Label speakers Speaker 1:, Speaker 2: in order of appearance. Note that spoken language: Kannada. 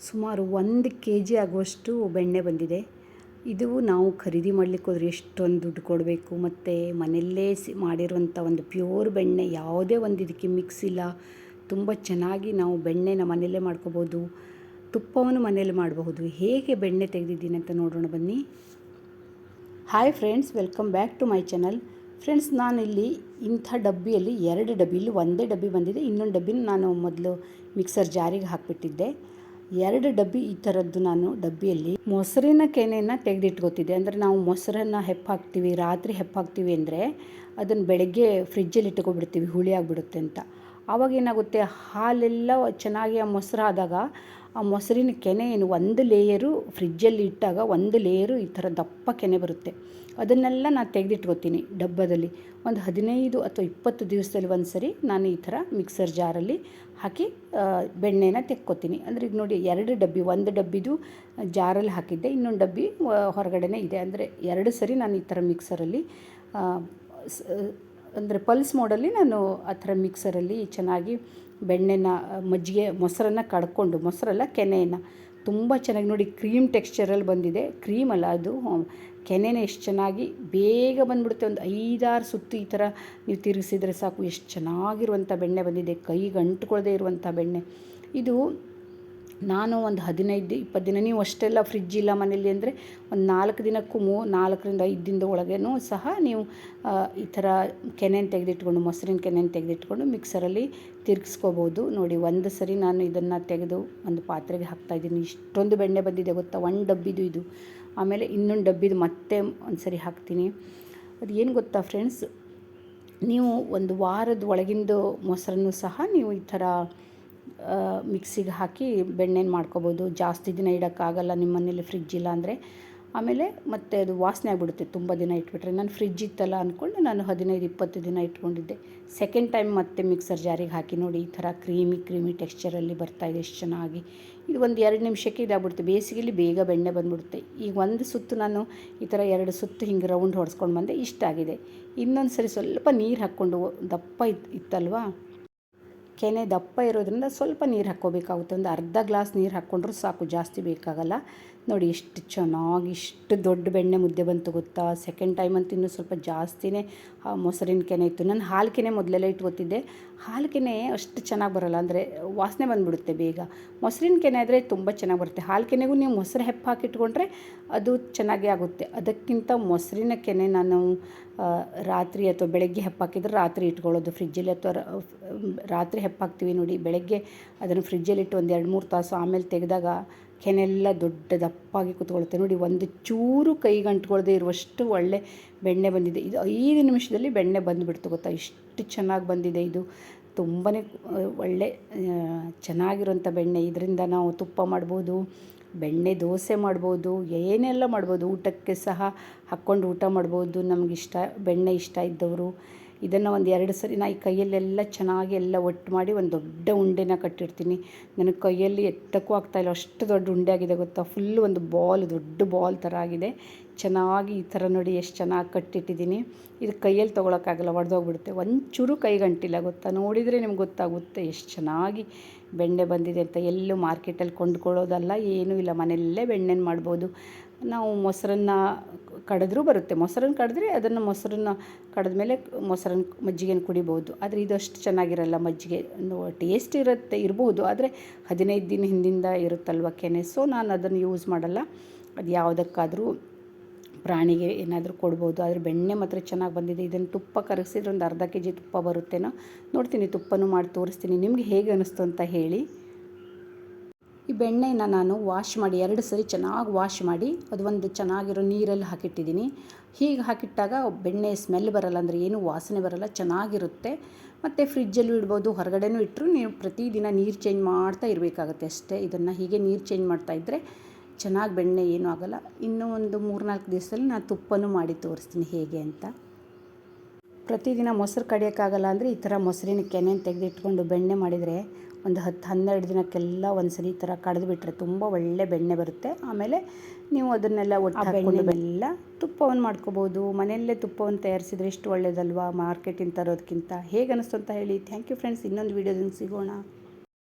Speaker 1: ಸುಮಾರು 1 kg ಆಗುವಷ್ಟು ಬೆಣ್ಣೆ ಬಂದಿದೆ. ಇದು ನಾವು ಖರೀದಿ ಮಾಡಲಿಕ್ಕೆ ಹೋದರೆ ಎಷ್ಟೊಂದು ದುಡ್ಡು ಕೊಡಬೇಕು. ಮತ್ತು ಮನೆಯಲ್ಲೇ ಮಾಡಿರುವಂಥ ಒಂದು ಪ್ಯೂರ್ ಬೆಣ್ಣೆ, ಯಾವುದೇ ಒಂದು ಇದಕ್ಕೆ ಮಿಕ್ಸ್ ಇಲ್ಲ. ತುಂಬ ಚೆನ್ನಾಗಿ ನಾವು ಬೆಣ್ಣೆನ ಮನೆಯಲ್ಲೇ ಮಾಡ್ಕೋಬೋದು. ತುಪ್ಪವನ್ನು ಮನೆಯಲ್ಲಿ ಮಾಡಬಹುದು. ಹೇಗೆ ಬೆಣ್ಣೆ ತೆಗೆದಿದ್ದೀನಿ ಅಂತ ನೋಡೋಣ ಬನ್ನಿ. Hi friends, welcome back to my channel. Friends, ನಾನಿಲ್ಲಿ ಇಂಥ ಡಬ್ಬಿಯಲ್ಲಿ 2 ಡಬ್ಬಿ, ಇಲ್ಲಿ ಒಂದೇ ಡಬ್ಬಿ ಬಂದಿದೆ. ಇನ್ನೊಂದು ಡಬ್ಬಿನ ನಾನು ಮೊದಲು ಮಿಕ್ಸರ್ ಜಾರಿಗೆ ಹಾಕಿಬಿಟ್ಟಿದ್ದೆ. 2 ಡಬ್ಬಿ ಈ ಥರದ್ದು ನಾನು ಡಬ್ಬಿಯಲ್ಲಿ ಮೊಸರಿನ ಕೆನೆಯನ್ನು ತೆಗೆದಿಟ್ಕೋತಿದ್ದೆ. ಅಂದರೆ ನಾವು ಮೊಸರನ್ನು ಹೆಪ್ಪಾಕ್ತೀವಿ, ರಾತ್ರಿ ಹೆಪ್ಪಾಕ್ತೀವಿ ಅಂದರೆ ಅದನ್ನು ಬೆಳಗ್ಗೆ ಫ್ರಿಜ್ಜಲ್ಲಿ ಇಟ್ಕೊಬಿಡ್ತೀವಿ, ಹುಳಿ ಆಗಿಬಿಡುತ್ತೆ ಅಂತ. ಆವಾಗ ಏನಾಗುತ್ತೆ, ಹಾಲೆಲ್ಲ ಚೆನ್ನಾಗಿ ಆ ಮೊಸರು ಆದಾಗ ಆ ಮೊಸರಿನ ಕೆನೆ ಏನು ಒಂದು ಲೇಯರು ಫ್ರಿಜ್ಜಲ್ಲಿ ಇಟ್ಟಾಗ ಒಂದು ಲೇಯರು ಈ ಥರ ದಪ್ಪ ಕೆನೆ ಬರುತ್ತೆ. ಅದನ್ನೆಲ್ಲ ನಾನು ತೆಗೆದಿಟ್ಕೋತೀನಿ ಡಬ್ಬದಲ್ಲಿ. ಒಂದು 15 ಅಥವಾ 20 ದಿವಸದಲ್ಲಿ ಒಂದು ಸರಿ ನಾನು ಈ ಥರ ಮಿಕ್ಸರ್ ಜಾರಲ್ಲಿ ಹಾಕಿ ಬೆಣ್ಣೆನ ತೆಕ್ಕೋತೀನಿ. ಅಂದರೆ ಈಗ ನೋಡಿ, 2 ಡಬ್ಬಿ, ಒಂದು ಡಬ್ಬಿದು ಜಾರಲ್ಲಿ ಹಾಕಿದ್ದೆ, ಇನ್ನೊಂದು ಡಬ್ಬಿ ಹೊರಗಡೆನೇ ಇದೆ. ಅಂದರೆ 2 ಸರಿ ನಾನು ಈ ಥರ ಮಿಕ್ಸರಲ್ಲಿ ಅಂದರೆ ಪಲ್ಸ್ ಮೋಡಲ್ಲಿ ನಾನು ಆ ಥರ ಮಿಕ್ಸರಲ್ಲಿ ಚೆನ್ನಾಗಿ ಬೆಣ್ಣೆನ, ಮಜ್ಜಿಗೆ, ಮೊಸರನ್ನು ಕಡ್ಕೊಂಡು, ಮೊಸರಲ್ಲ ಕೆನೆಯನ್ನು ತುಂಬ ಚೆನ್ನಾಗಿ ನೋಡಿ ಕ್ರೀಮ್ ಟೆಕ್ಸ್ಚರಲ್ಲಿ ಬಂದಿದೆ. ಕ್ರೀಮ್ ಅಲ್ಲ, ಅದು ಕೆನೆನೇ ಎಷ್ಟು ಚೆನ್ನಾಗಿ ಬೇಗ ಬಂದುಬಿಡುತ್ತೆ. ಒಂದು 5-6 ಸುತ್ತು ಈ ಥರ ನೀವು ತಿರುಗಿಸಿದರೆ ಸಾಕು, ಎಷ್ಟು ಚೆನ್ನಾಗಿರುವಂಥ ಬೆಣ್ಣೆ ಬಂದಿದೆ. ಕೈಗೆ ಅಂಟ್ಕೊಳ್ಳದೆ ಇರುವಂಥ ಬೆಣ್ಣೆ ಇದು. ನಾನು ಒಂದು 15-20 ದಿನ, ನೀವು ಅಷ್ಟೆಲ್ಲ ಫ್ರಿಜ್ ಇಲ್ಲ ಮನೇಲಿ ಅಂದರೆ ಒಂದು 4 ದಿನಕ್ಕೂ 4ರಿಂದ 5 ದಿನದ ಒಳಗೇನೂ ಸಹ ನೀವು ಈ ಥರ ಕೆನೆನ ತೆಗೆದಿಟ್ಕೊಂಡು, ಮೊಸರಿನ ಕೆನೆನ ತೆಗೆದಿಟ್ಕೊಂಡು ಮಿಕ್ಸರಲ್ಲಿ ತಿರುಗಿಸ್ಕೋಬೋದು. ನೋಡಿ, ಒಂದು ಸರಿ ನಾನು ಇದನ್ನು ತೆಗೆದು ಒಂದು ಪಾತ್ರೆಗೆ ಹಾಕ್ತಾಯಿದ್ದೀನಿ. ಇಷ್ಟೊಂದು ಬೆಣ್ಣೆ ಬಂದಿದೆ ಗೊತ್ತಾ, 1 ಡಬ್ಬಿದು ಇದು. ಆಮೇಲೆ ಇನ್ನೊಂದು ಡಬ್ಬಿದು ಮತ್ತೆ ಒಂದು ಸರಿ ಹಾಕ್ತೀನಿ. ಅದು ಏನು ಗೊತ್ತಾ ಫ್ರೆಂಡ್ಸ್, ನೀವು ಒಂದು ವಾರದ ಒಳಗಿಂದು ಮೊಸರನ್ನು ಸಹ ನೀವು ಈ ಥರ ಮಿಕ್ಸಿಗೆ ಹಾಕಿ ಬೆಣ್ಣೆನ ಮಾಡ್ಕೋಬೋದು. ಜಾಸ್ತಿ ದಿನ ಇಡೋಕ್ಕಾಗಲ್ಲ ನಿಮ್ಮ ಮನೇಲಿ ಫ್ರಿಜ್ ಇಲ್ಲ ಅಂದರೆ. ಆಮೇಲೆ ಮತ್ತೆ ಅದು ವಾಸನೆ ಆಗಿಬಿಡುತ್ತೆ ತುಂಬ ದಿನ ಇಟ್ಬಿಟ್ರೆ. ನಾನು ಫ್ರಿಜ್ ಇತ್ತಲ್ಲ ಅಂದ್ಕೊಂಡು ನಾನು 15-20 ದಿನ ಇಟ್ಕೊಂಡಿದ್ದೆ. ಸೆಕೆಂಡ್ ಟೈಮ್ ಮತ್ತೆ ಮಿಕ್ಸರ್ ಜಾರಿಗೆ ಹಾಕಿ ನೋಡಿ, ಈ ಥರ ಕ್ರೀಮಿ ಟೆಕ್ಸ್ಚರಲ್ಲಿ ಬರ್ತಾಯಿದೆ ಎಷ್ಟು ಚೆನ್ನಾಗಿ. ಇದು ಒಂದು 2 ನಿಮಿಷಕ್ಕೆ ಇದಾಗ್ಬಿಡುತ್ತೆ. ಬೇಸಿಗೆಯಲ್ಲಿ ಬೇಗ ಬೆಣ್ಣೆ ಬಂದುಬಿಡುತ್ತೆ. ಈಗ ಒಂದು ಸುತ್ತು ನಾನು ಈ ಥರ 2 ಸುತ್ತು ಹಿಂಗೆ ರೌಂಡ್ ಹೊಡೆಸ್ಕೊಂಡು ಬಂದೆ, ಇಷ್ಟಾಗಿದೆ. ಇನ್ನೊಂದು ಸರಿ ಸ್ವಲ್ಪ ನೀರು ಹಾಕ್ಕೊಂಡು, ದಪ್ಪ ಇತ್ತಲ್ವಾ ಕೆನೆ, ದಪ್ಪ ಇರೋದ್ರಿಂದ ಸ್ವಲ್ಪ ನೀರು ಹಾಕ್ಕೋಬೇಕಾಗುತ್ತೆ. ಒಂದು ಅರ್ಧ ಗ್ಲಾಸ್ ನೀರು ಹಾಕ್ಕೊಂಡ್ರೂ ಸಾಕು, ಜಾಸ್ತಿ ಬೇಕಾಗಲ್ಲ. ನೋಡಿ ಎಷ್ಟು ಚೆನ್ನಾಗಿ, ಇಷ್ಟು ದೊಡ್ಡ ಬೆಣ್ಣೆ ಮುದ್ದೆ ಬಂತು ಗೊತ್ತಾ. ಸೆಕೆಂಡ್ ಟೈಮ್ ಅಂತ ಇನ್ನೂ ಸ್ವಲ್ಪ ಜಾಸ್ತಿನೇ ಮೊಸರಿನ ಕೆನೆ ಇತ್ತು. ನಾನು ಹಾಲು ಕೆನೆ ಮೊದಲೆಲ್ಲ ಇಟ್ಕೊತಿದ್ದೆ. ಹಾಲು ಕೆನೆ ಅಷ್ಟು ಚೆನ್ನಾಗಿ ಬರೋಲ್ಲ, ಅಂದರೆ ವಾಸನೆ ಬಂದುಬಿಡುತ್ತೆ ಬೇಗ. ಮೊಸರಿನ ಕೆನೆ ಆದರೆ ತುಂಬ ಚೆನ್ನಾಗಿ ಬರುತ್ತೆ. ಹಾಲು ಕೆನೆಗೂ ನೀವು ಮೊಸರು ಹೆಪ್ಪು ಹಾಕಿಟ್ಕೊಂಡ್ರೆ ಅದು ಚೆನ್ನಾಗೇ ಆಗುತ್ತೆ. ಅದಕ್ಕಿಂತ ಮೊಸರಿನ ಕೆನೆ ನಾನು ರಾತ್ರಿ ಅಥವಾ ಬೆಳಗ್ಗೆ ಹೆಪ್ಪಾಕಿದ್ರೆ ರಾತ್ರಿ ಇಟ್ಕೊಳ್ಳೋದು ಫ್ರಿಜ್ಜಲ್ಲಿ, ಅಥವಾ ರಾತ್ರಿ ಹೆಪ್ಪಾಕ್ತೀವಿ ನೋಡಿ, ಬೆಳಗ್ಗೆ ಅದನ್ನು ಫ್ರಿಜ್ಜಲ್ಲಿಟ್ಟು ಒಂದು 2-3 ತಾಸು ಆಮೇಲೆ ತೆಗೆದಾಗ ಕೆನೆಲ್ಲ ದೊಡ್ಡ ದಪ್ಪಾಗಿ ಕೂತ್ಕೊಳ್ಳುತ್ತೆ. ನೋಡಿ, ಒಂದು ಚೂರು ಕೈಗೆ ಅಂಟ್ಕೊಳ್ಳದೆ ಇರುವಷ್ಟು ಒಳ್ಳೆ ಬೆಣ್ಣೆ ಬಂದಿದೆ. ಇದು 5 ನಿಮಿಷದಲ್ಲಿ ಬೆಣ್ಣೆ ಬಂದುಬಿಡ್ತು ಗೊತ್ತಾ, ಇಷ್ಟು ಚೆನ್ನಾಗಿ ಬಂದಿದೆ. ಇದು ತುಂಬಾ ಒಳ್ಳೆ ಚೆನ್ನಾಗಿರೋಂಥ ಬೆಣ್ಣೆ. ಇದರಿಂದ ನಾವು ತುಪ್ಪ ಮಾಡ್ಬೋದು, ಬೆಣ್ಣೆ ದೋಸೆ ಮಾಡ್ಬೋದು, ಏನೆಲ್ಲ ಮಾಡ್ಬೋದು. ಊಟಕ್ಕೆ ಸಹ ಹಾಕ್ಕೊಂಡು ಊಟ ಮಾಡ್ಬೋದು. ನಮಗಿಷ್ಟ ಬೆಣ್ಣೆ ಇಷ್ಟ ಇದ್ದವರು ಇದನ್ನು ಒಂದು 2 ಸರಿ ಈ ಕೈಯಲ್ಲೆಲ್ಲ ಚೆನ್ನಾಗಿ ಎಲ್ಲ ಒಟ್ಟು ಮಾಡಿ ಒಂದು ದೊಡ್ಡ ಉಂಡೆನ ಕಟ್ಟಿರ್ತೀನಿ. ನನಗೆ ಕೈಯಲ್ಲಿ ಎತ್ತಕ್ಕೂ ಆಗ್ತಾಯಿಲ್ಲ, ಅಷ್ಟು ದೊಡ್ಡ ಉಂಡೆ ಆಗಿದೆ ಗೊತ್ತಾ. ಫುಲ್ಲು ಒಂದು ಬಾಲ್, ದೊಡ್ಡ ಬಾಲ್ ಥರ ಆಗಿದೆ. ಚೆನ್ನಾಗಿ ಈ ಥರ ನೋಡಿ ಎಷ್ಟು ಚೆನ್ನಾಗಿ ಕಟ್ಟಿಟ್ಟಿದ್ದೀನಿ. ಇದು ಕೈಯಲ್ಲಿ ತೊಗೊಳಕ್ಕಾಗಲ್ಲ, ಒಡೆದೋಗ್ಬಿಡುತ್ತೆ. ಒಂಚೂರು ಕೈಗಂಟಿಲ್ಲ ಗೊತ್ತಾ. ನೋಡಿದರೆ ನಿಮ್ಗೆ ಗೊತ್ತಾಗುತ್ತೆ ಎಷ್ಟು ಚೆನ್ನಾಗಿ ಬೆಣ್ಣೆ ಬಂದಿದೆ ಅಂತ. ಎಲ್ಲೂ ಮಾರ್ಕೆಟಲ್ಲಿ ಕೊಂಡ್ಕೊಳ್ಳೋದಲ್ಲ, ಏನೂ ಇಲ್ಲ, ಮನೆಯಲ್ಲೇ ಬೆಣ್ಣೆನ ಮಾಡ್ಬೋದು. ನಾವು ಮೊಸರನ್ನು ಕಡಿದ್ರೂ ಬರುತ್ತೆ. ಮೊಸರನ್ನು ಕಡಿದ್ರೆ ಅದನ್ನು ಮೊಸರನ್ನು ಕಡಿದ್ಮೇಲೆ ಮಜ್ಜಿಗೆನ ಕುಡಿಬೋದು. ಆದರೆ ಇದು ಅಷ್ಟು ಚೆನ್ನಾಗಿರಲ್ಲ ಮಜ್ಜಿಗೆ. ಟೇಸ್ಟ್ ಇರ್ಬೋದು, ಆದರೆ 15 ದಿನ ಹಿಂದಿಂದ ಇರುತ್ತಲ್ವ ಕೆನೆ. ಸೊ ನಾನು ಅದನ್ನು ಯೂಸ್ ಮಾಡಲ್ಲ. ಅದು ಯಾವುದಕ್ಕಾದರೂ ಪ್ರಾಣಿಗೆ ಏನಾದರೂ ಕೊಡ್ಬೋದು. ಆದರೆ ಬೆಣ್ಣೆ ಮಾತ್ರ ಚೆನ್ನಾಗಿ ಬಂದಿದೆ. ಇದನ್ನು ತುಪ್ಪ ಕರಗಿಸಿದ್ರೆ ಒಂದು ಅರ್ಧ kg ತುಪ್ಪ ಬರುತ್ತೇನೋ, ನೋಡ್ತೀನಿ, ತುಪ್ಪನೂ ಮಾಡಿ ತೋರಿಸ್ತೀನಿ. ನಿಮಗೆ ಹೇಗೆ ಅನ್ನಿಸ್ತು ಅಂತ ಹೇಳಿ. ಈ ಬೆಣ್ಣೆನ ನಾನು ವಾಶ್ ಮಾಡಿ 2 ಸರಿ ಚೆನ್ನಾಗಿ ವಾಶ್ ಮಾಡಿ ಅದು ಒಂದು ಚೆನ್ನಾಗಿರೋ ನೀರಲ್ಲಿ ಹಾಕಿಟ್ಟಿದ್ದೀನಿ. ಹೀಗೆ ಹಾಕಿಟ್ಟಾಗ ಬೆಣ್ಣೆ ಸ್ಮೆಲ್ ಬರಲ್ಲ, ಅಂದರೆ ಏನೂ ವಾಸನೆ ಬರಲ್ಲ, ಚೆನ್ನಾಗಿರುತ್ತೆ. ಮತ್ತು ಫ್ರಿಜ್ಜಲ್ಲೂ ಇಡ್ಬೋದು, ಹೊರಗಡೆನೂ ಇಟ್ಟರು ನೀವು ಪ್ರತಿದಿನ ನೀರು ಚೇಂಜ್ ಮಾಡ್ತಾ ಇರಬೇಕಾಗತ್ತೆ ಅಷ್ಟೇ. ಇದನ್ನು ಹೀಗೆ ನೀರು ಚೇಂಜ್ ಮಾಡ್ತಾಯಿದ್ರೆ ಚೆನ್ನಾಗಿ ಬೆಣ್ಣೆ ಏನೂ ಆಗೋಲ್ಲ. ಇನ್ನೂ ಒಂದು 3-4 ದಿವಸದಲ್ಲಿ ನಾನು ತುಪ್ಪನೂ ಮಾಡಿ ತೋರಿಸ್ತೀನಿ ಹೇಗೆ ಅಂತ. ಪ್ರತಿದಿನ ಮೊಸರು ಕಡಿಯೋಕ್ಕಾಗಲ್ಲ ಅಂದರೆ ಈ ಥರ ಮೊಸರಿನ ಕೆನೆನ ತೆಗೆದಿಟ್ಕೊಂಡು ಬೆಣ್ಣೆ ಮಾಡಿದರೆ ಒಂದು 10-12 ದಿನಕ್ಕೆಲ್ಲ ಒಂದು ಸರಿ ಈ ಥರ ಕಡಿದ್ಬಿಟ್ರೆ ತುಂಬ ಒಳ್ಳೆ ಬೆಣ್ಣೆ ಬರುತ್ತೆ. ಆಮೇಲೆ ನೀವು ಅದನ್ನೆಲ್ಲ ಒಟ್ಟು ಹಾಕ್ಕೊಂಡೆಲ್ಲ ತುಪ್ಪವನ್ನು ಮಾಡ್ಕೋಬೋದು. ಮನೆಯಲ್ಲೇ ತುಪ್ಪವನ್ನು ತಯಾರಿಸಿದರೆ ಎಷ್ಟು ಒಳ್ಳೆಯದಲ್ವಾ ಮಾರ್ಕೆಟಿಂದ ತರೋದಕ್ಕಿಂತ. ಹೇಗೆ ಅನ್ನಿಸ್ತು ಅಂತ ಹೇಳಿ. Thank you friends. ಇನ್ನೊಂದು ವೀಡಿಯೋದಿಂದ ಸಿಗೋಣ.